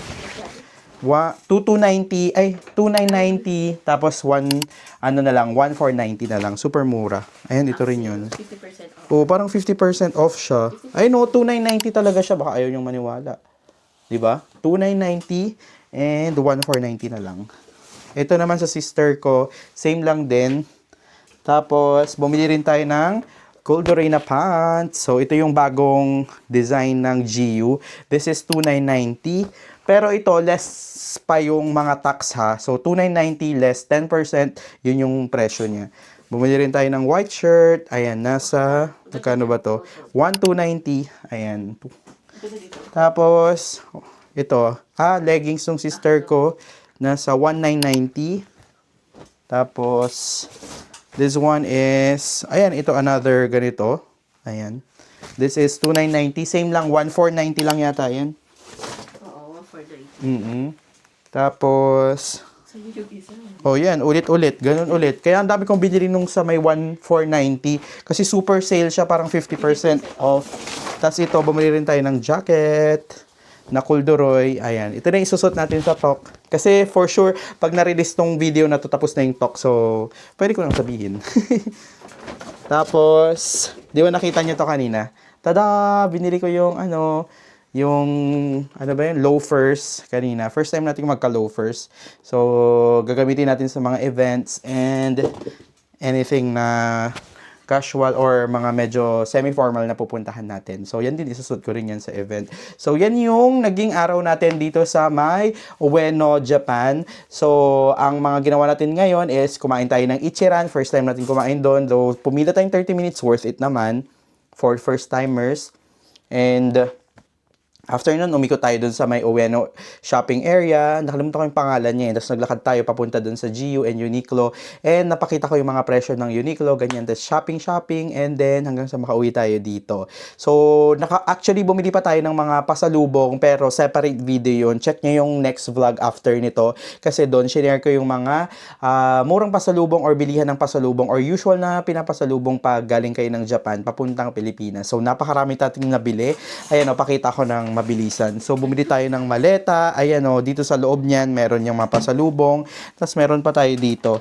2,290, ay, 2,990, tapos 1,490 na lang. Super mura. Ayan, ito rin yun. 50% off. Oh, parang 50% off siya. Ay, no, 2,990 talaga siya. Baka ayaw niyong maniwala. 'Di ba? 2,990 and 1,490 na lang. Ito naman sa sister ko, same lang din. Tapos, bumili rin tayo ng Coldorei na pants. So, ito yung bagong design ng GU. This is 2,990. Pero ito, less pa yung mga tax ha. So, 2,990 less 10%. Yun yung presyo niya. Bumili rin tayo ng white shirt. Ayan, nasa, magkano ba to? 1,290. Ayan. Tapos, ito, leggings ng sister ko. Nasa 1,990. Tapos, this one is, ayan, ito another ganito. Ayan. This is 2,990. Same lang, 1,490 lang yata yan. Oo, for the Tapos, sa YouTube isa. oh yan, ulit-ulit. Ganun ulit. Kaya ang dami kong binili nung sa may 1,490. Kasi super sale siya, parang 50% off. Tapos ito, bumili rin tayo ng jacket na Coldorei. Ayan. Ito na yung isusot natin sa talk. Kasi for sure, pag na-release tong video na to, tapos na yung talk. So, pwede ko nang sabihin. Tapos, di ba nakita niyo to kanina? Tada! Binili ko yung loafers kanina. First time natin magka-loafers. So, gagamitin natin sa mga events and anything na casual or mga medyo semi-formal na pupuntahan natin. So, yan din, isusot ko rin yan sa event. So, yan yung naging araw natin dito sa may Ueno, Japan. So, ang mga ginawa natin ngayon is kumain tayo ng Ichiran. First time natin kumain doon. Though, pumila tayong 30 minutes, worth it naman for first-timers. And after nun, umikot tayo dun sa may Ueno shopping area. Nakalimutan ko yung pangalan niya. Tapos naglakad tayo papunta dun sa GU and Uniqlo. And napakita ko yung mga presyo ng Uniqlo, ganyan. Tapos shopping. And then hanggang sa makauwi tayo dito. So, actually, bumili pa tayo ng mga pasalubong. Pero separate video yun. Check nyo yung next vlog after nito. Kasi doon, share ko yung mga murang pasalubong or bilihan ng pasalubong or usual na pinapasalubong pag galing kayo ng Japan papuntang Pilipinas. So, napakarami tating nabili. Ayan o, pakita ko ng mabilisan. So, bumili tayo ng maleta. Ayan o, dito sa loob niyan, meron yung mapasalubong. Tapos, meron pa tayo dito.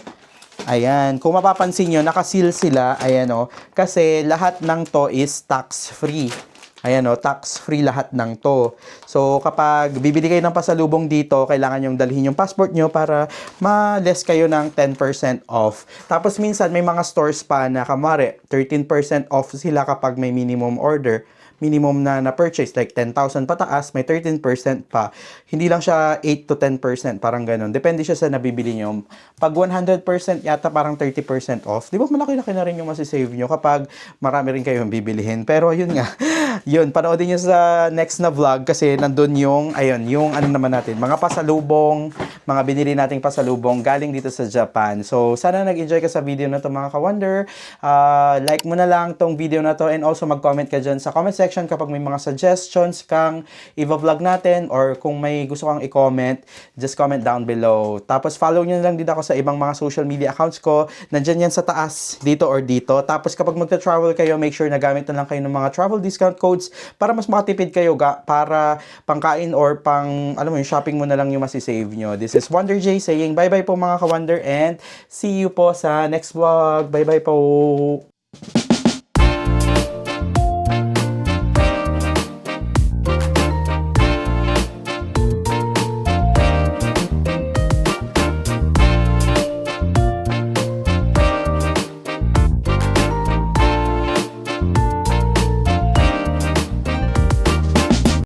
Ayan. Kung mapapansin nyo, nakaseal sila. Ayan o. Kasi, lahat ng to is tax-free. Ayan o, tax-free lahat ng to. So, kapag bibili kayo ng pasalubong dito, kailangan yung dalhin yung passport nyo para ma-less kayo ng 10% off. Tapos, minsan, may mga stores pa na, kamari, 13% off sila kapag may minimum order. Minimum na na-purchase, like 10,000 pataas, may 13% pa. Hindi lang siya 8 to 10%, parang ganun. Depende siya sa nabibili nyo. Pag 100% yata parang 30% off. Di ba malaki-laki na rin yung masisave nyo kapag marami rin kayong bibilihin. Pero yun nga, yun, panoodin nyo sa next na vlog kasi nandun yung, ayun, yung ano naman natin, mga pasalubong, mga binili nating pasalubong galing dito sa Japan. So, sana nag-enjoy ka sa video na to mga ka-wonder. Like mo na lang tong video na to and also mag-comment ka dyan sa comment section kapag may mga suggestions kang i-vlog natin or kung may gusto kang i-comment, just comment down below. Tapos follow nyo lang din ako sa ibang mga social media accounts ko. Nandyan yan sa taas, dito or dito. Tapos kapag magta-travel kayo, make sure na gamit na lang kayo ng mga travel discount codes para mas makatipid kayo para pangkain or pang, alam mo yung shopping mo na lang yung masisave nyo. This is Wonder J saying bye-bye po mga ka-wonder and see you po sa next vlog. Bye-bye po!